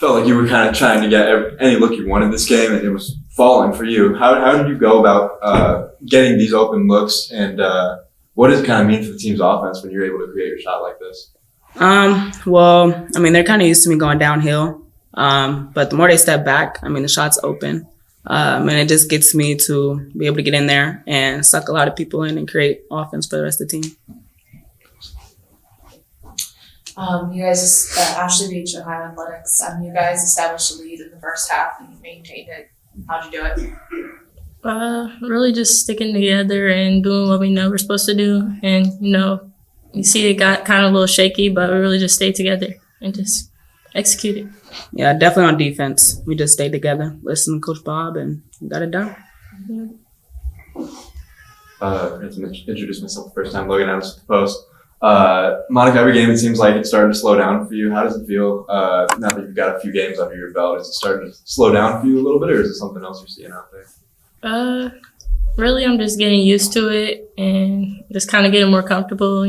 felt like you were kind of trying to get any look you wanted this game, and it was falling for you. How did you go about getting these open looks, and what does it kind of mean for the team's offense when you're able to create your shot like this? Well, I mean, they're kind of used to me going downhill, but the more they step back, I mean, the shot's open, and it just gets me to be able to get in there and suck a lot of people in and create offense for the rest of the team. You guys, Ashley Beach, Ohio Athletics, you guys established a lead in the first half and you maintained it. How'd you do it? Really just sticking together and doing what we know we're supposed to do. And, you see it got kind of a little shaky, but we really just stayed together and just executed. Yeah, definitely on defense. We just stayed together, listened to Coach Bob, and got it done. I had to introduce myself the first time. Logan Adams at the Post. Monica, every game it seems like it's starting to slow down for you. How does it feel now that you've got a few games under your belt? Is it starting to slow down for you a little bit, or is it something else you're seeing out there? Really, I'm just getting used to it and just kind of getting more comfortable.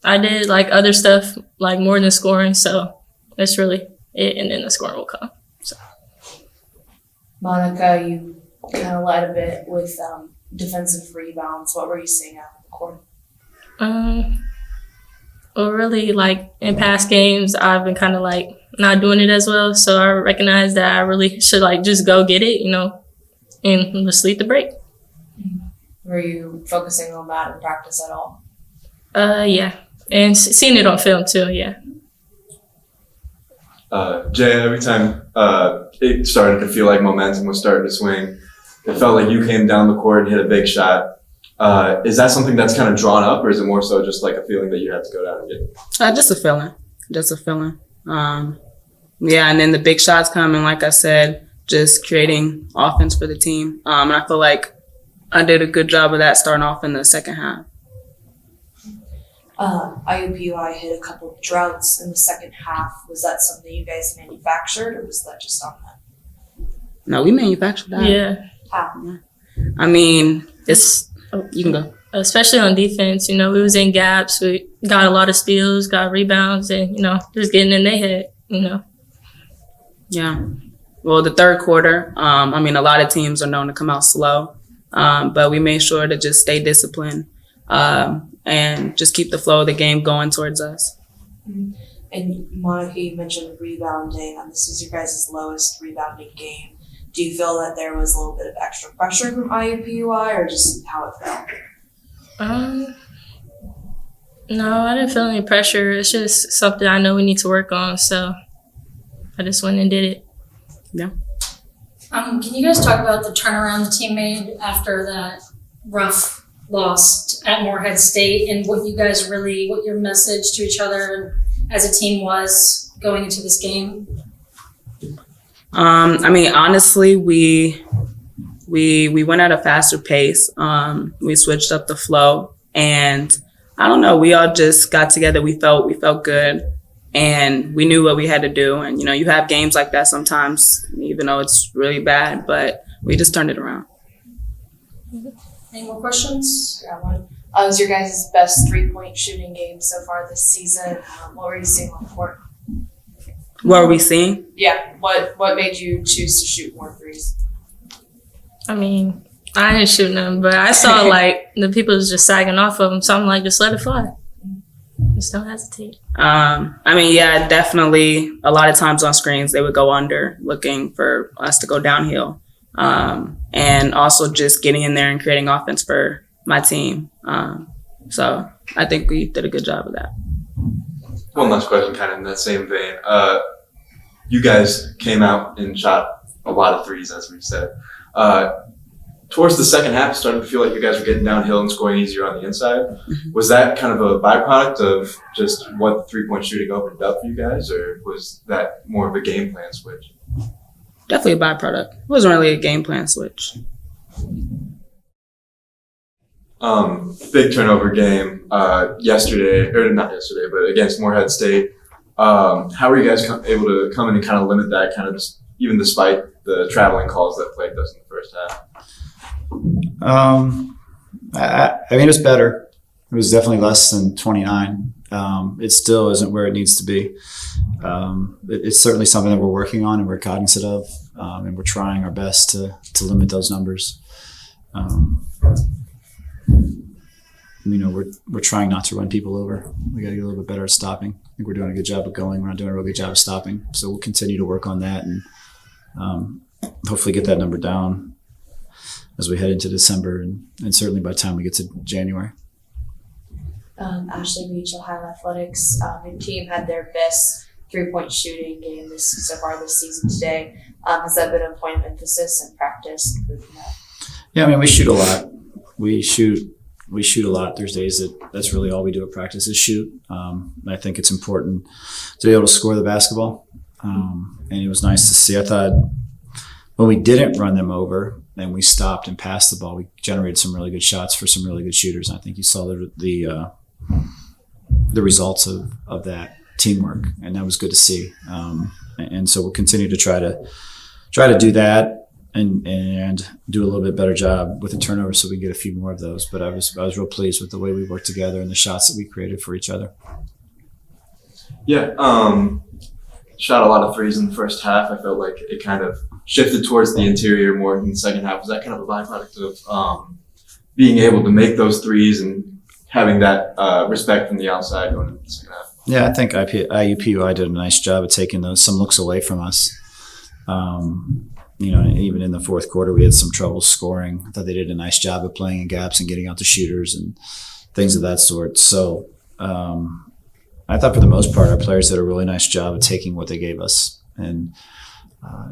I did like other stuff, like more than scoring, so that's really it, and then the scoring will come. So, Monica, you kind of led a bit with defensive rebounds. What were you seeing out on the court? Well, really, like in past games, I've been kind of like not doing it as well. So I recognize that I really should like just go get it, and just lead the break. Were you focusing on that in practice at all? Yeah, and seeing it on film too. Yeah. Jay, every time it started to feel like momentum was starting to swing, it felt like you came down the court and hit a big shot. Is that something that's kind of drawn up, or is it more so just like a feeling that you have to go down and get? Just a feeling. Yeah, and then the big shots come, and like I said, just creating offense for the team. And I feel like I did a good job of that starting off in the second half. IUPUI hit a couple of droughts in the second half. Was that something you guys manufactured, or was that just on that? No, we manufactured that. Yeah. How? I mean, you can go. Especially on defense, we was in gaps. We got a lot of steals, got rebounds, and, just getting in their head, Yeah. Well, the third quarter, a lot of teams are known to come out slow, but we made sure to just stay disciplined and just keep the flow of the game going towards us. And Monica, you mentioned rebounding, and this is your guys' lowest rebounding game. Do you feel that there was a little bit of extra pressure from IUPUI, or just how it felt? No, I didn't feel any pressure. It's just something I know we need to work on, so I just went and did it. Yeah. Can you guys talk about the turnaround the team made after that rough loss at Morehead State, and what your message to each other as a team was going into this game? Honestly, we went at a faster pace. We switched up the flow, and I don't know, we all just got together. We felt good, and we knew what we had to do. And, you have games like that sometimes, even though it's really bad, but we just turned it around. Any more questions? Yeah, one. It was your guys' best 3-point shooting game so far this season. What were you seeing on the court? What are we seeing? Yeah, what made you choose to shoot more threes? I didn't shoot none, but I saw like the people was just sagging off of them, so I'm like, just let it fly. Just don't hesitate. Yeah, definitely. A lot of times on screens, they would go under, looking for us to go downhill. And also just getting in there and creating offense for my team. So I think we did a good job of that. One last question, kind of in that same vein. You guys came out and shot a lot of threes, as we said. Towards the second half, it started to feel like you guys were getting downhill and scoring easier on the inside. Mm-hmm. Was that kind of a byproduct of just what the 3-point shooting opened up for you guys, or was that more of a game plan switch? Definitely a byproduct. It wasn't really a game plan switch. Big turnover game not yesterday, but against Morehead State. How were you guys able to come in and kind of limit that, kind of just even despite the traveling calls that plagued us in the first half? It was better. It was definitely less than 29 It still isn't where it needs to be. It's certainly something that we're working on and we're cognizant of, and we're trying our best to limit those numbers. We're trying not to run people over. We got to get a little bit better at stopping. I think we're doing a good job of going. We're not doing a real good job of stopping. So we'll continue to work on that and hopefully get that number down as we head into December and certainly by the time we get to January. Ashley Beach, Ohio Athletics. Your team had their best 3-point shooting game so far this season today. Has that been a point of emphasis in practice, improving that? Yeah, I mean, we shoot a lot. We shoot a lot. There's days that's really all we do at practice is shoot. I think it's important to be able to score the basketball. And it was nice to see. I thought when we didn't run them over and we stopped and passed the ball, we generated some really good shots for some really good shooters. And I think you saw the results of that teamwork, and that was good to see. And so we'll continue to try to do that. And do a little bit better job with the turnover so we get a few more of those. But I was real pleased with the way we worked together and the shots that we created for each other. Yeah, shot a lot of threes in the first half. I felt like it kind of shifted towards the interior more in the second half. Was that kind of a byproduct of being able to make those threes and having that respect from the outside going into the second half? Yeah, I think IUPUI did a nice job of taking some looks away from us. Even in the fourth quarter, we had some trouble scoring. I thought they did a nice job of playing in gaps and getting out the shooters and things of that sort. So I thought for the most part, our players did a really nice job of taking what they gave us. And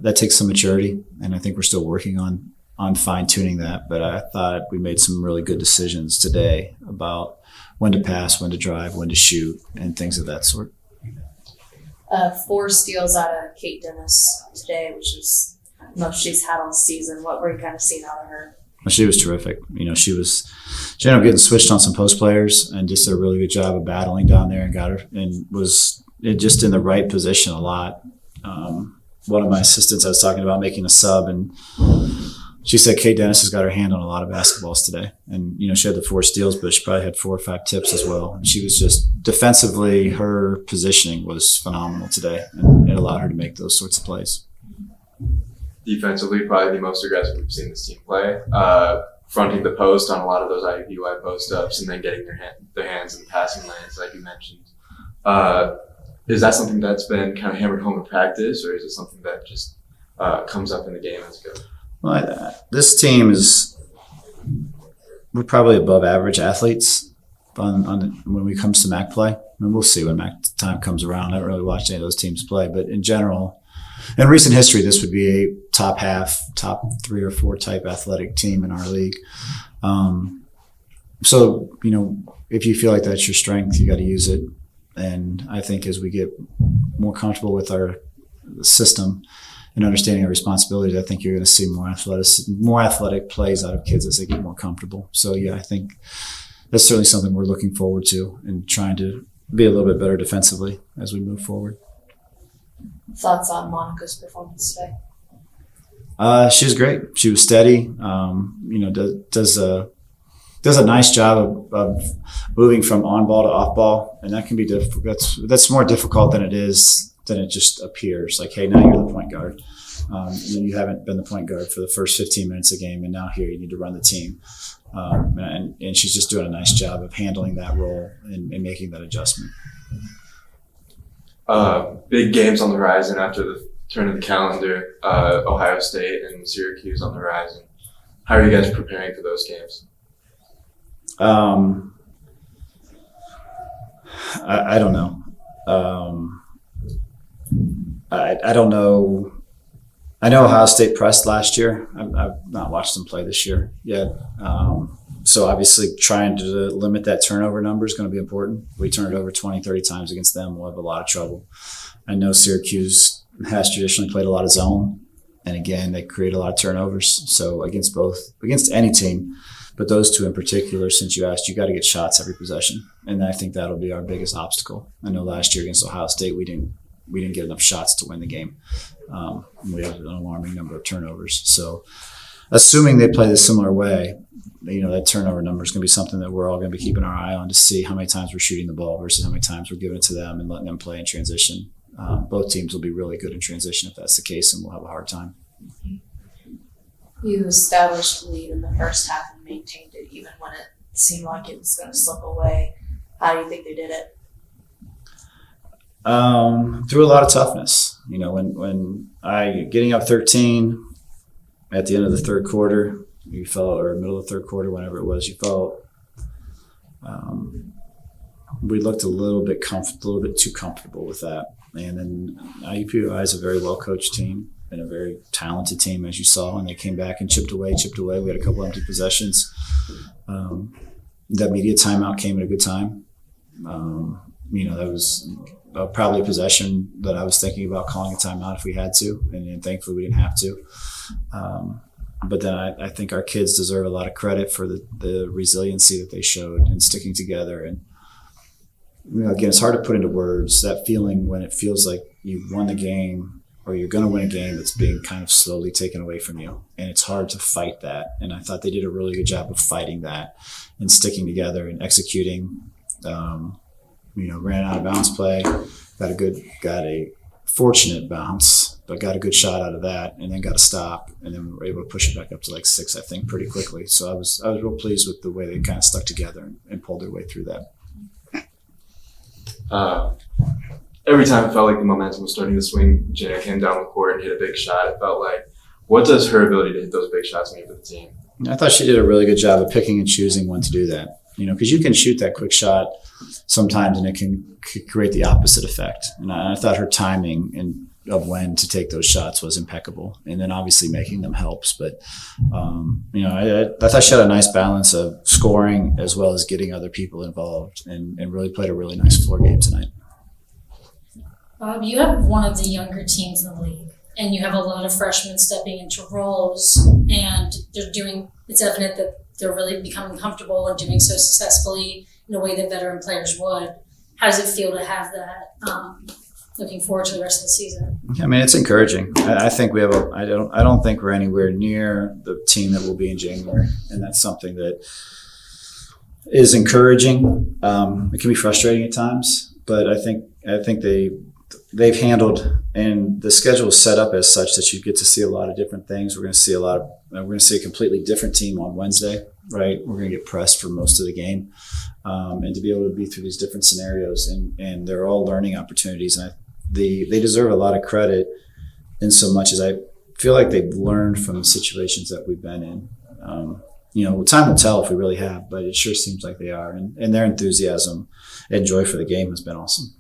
that takes some maturity, and I think we're still working on fine-tuning that. But I thought we made some really good decisions today about when to pass, when to drive, when to shoot, and things of that sort. 4 steals out of Kate Dennis today, which is most she's had all season. What were you kind of seeing out of her? Well, she was terrific. She ended up getting switched on some post players and just did a really good job of battling down there and got her and was just in the right position a lot. One of my assistants I was talking about making a sub, and she said Kate Dennis has got her hand on a lot of basketballs today. And, she had the 4 steals, but she probably had 4 or 5 tips as well. And she was just defensively, her positioning was phenomenal today, and it allowed her to make those sorts of plays. Defensively, probably the most aggressive we've seen this team play. Fronting the post on a lot of those IUPUI post-ups and then getting their hands in the passing lanes, like you mentioned. Is that something that's been kind of hammered home in practice, or is it something that just comes up in the game as it goes? Well, this team we're probably above average athletes when it comes to MAC play. And we'll see when MAC time comes around. I haven't really watched any of those teams play, but in general, in recent history, this would be a top 3 or 4 type athletic team in our league. So, if you feel like that's your strength, you got to use it. And I think as we get more comfortable with our system and understanding our responsibilities, I think you're going to see more athletic plays out of kids as they get more comfortable. So, yeah, I think that's certainly something we're looking forward to and trying to be a little bit better defensively as we move forward. Thoughts on Monica's performance today? She was great. She was steady. Does a nice job of moving from on ball to off ball, and that can be difficult. That's more difficult than it just appears. Like, hey, now you're the point guard. You haven't been the point guard for the first 15 minutes of the game, and now here you need to run the team. And she's just doing a nice job of handling that role and making that adjustment. Big games on the horizon after the turn of the calendar. Ohio State and Syracuse on the horizon. How are you guys preparing for those games? I don't know. I don't know. I know Ohio State pressed last year. I've not watched them play this year yet. So obviously trying to limit that turnover number is going to be important. We turn it over 20, 30 times against them, we'll have a lot of trouble. I know Syracuse has traditionally played a lot of zone. And again, they create a lot of turnovers. So against any team, but those two in particular, since you asked, you got to get shots every possession. And I think that'll be our biggest obstacle. I know last year against Ohio State, we didn't get enough shots to win the game. We had an alarming number of turnovers. So assuming they play the similar way, that turnover number is going to be something that we're all going to be keeping our eye on to see how many times we're shooting the ball versus how many times we're giving it to them and letting them play in transition. Both teams will be really good in transition if that's the case, and we'll have a hard time. You established the lead in the first half and maintained it even when it seemed like it was going to slip away. How do you think they did it? Through a lot of toughness. When getting up 13 at the end of the third quarter, you felt, or middle of the third quarter, whenever it was, you felt we looked a little bit too comfortable with that. And then IUPUI is a very well-coached team and a very talented team, as you saw, and they came back and chipped away. We had a couple empty possessions. That media timeout came at a good time. That was probably a possession that I was thinking about calling a timeout if we had to, and thankfully we didn't have to. But then I think our kids deserve a lot of credit for the resiliency that they showed and sticking together. And again, it's hard to put into words that feeling when it feels like you won the game or you're going to win a game that's being kind of slowly taken away from you. And it's hard to fight that. And I thought they did a really good job of fighting that and sticking together and executing. Ran out of bounds play, got a fortunate bounce, but got a good shot out of that, and then got a stop, and then we were able to push it back up to like 6, I think, pretty quickly. So I was real pleased with the way they kind of stuck together and pulled their way through that. Every time it felt like the momentum was starting to swing, Jenna came down the court and hit a big shot. It felt like, what does her ability to hit those big shots mean for the team? I thought she did a really good job of picking and choosing when to do that. Because you can shoot that quick shot sometimes and it can create the opposite effect. And I thought her timing of when to take those shots was impeccable. And then obviously making them helps. But, I thought she had a nice balance of scoring as well as getting other people involved and really played a really nice floor game tonight. Bob, you have one of the younger teams in the league, and you have a lot of freshmen stepping into roles, and it's evident that they're really becoming comfortable and doing so successfully in a way that veteran players would. How does it feel to have that? Looking forward to the rest of the season. I mean, it's encouraging. I think we have I don't think we're anywhere near the team that will be in January, and that's something that is encouraging. It can be frustrating at times, but I think they've handled, and the schedule is set up as such that you get to see a lot of different things. We're going to see a completely different team on Wednesday, right? We're going to get pressed for most of the game, and to be able to be through these different scenarios, and they're all learning opportunities. And they deserve a lot of credit in so much as I feel like they've learned from the situations that we've been in. Time will tell if we really have, but it sure seems like they are, and their enthusiasm and joy for the game has been awesome.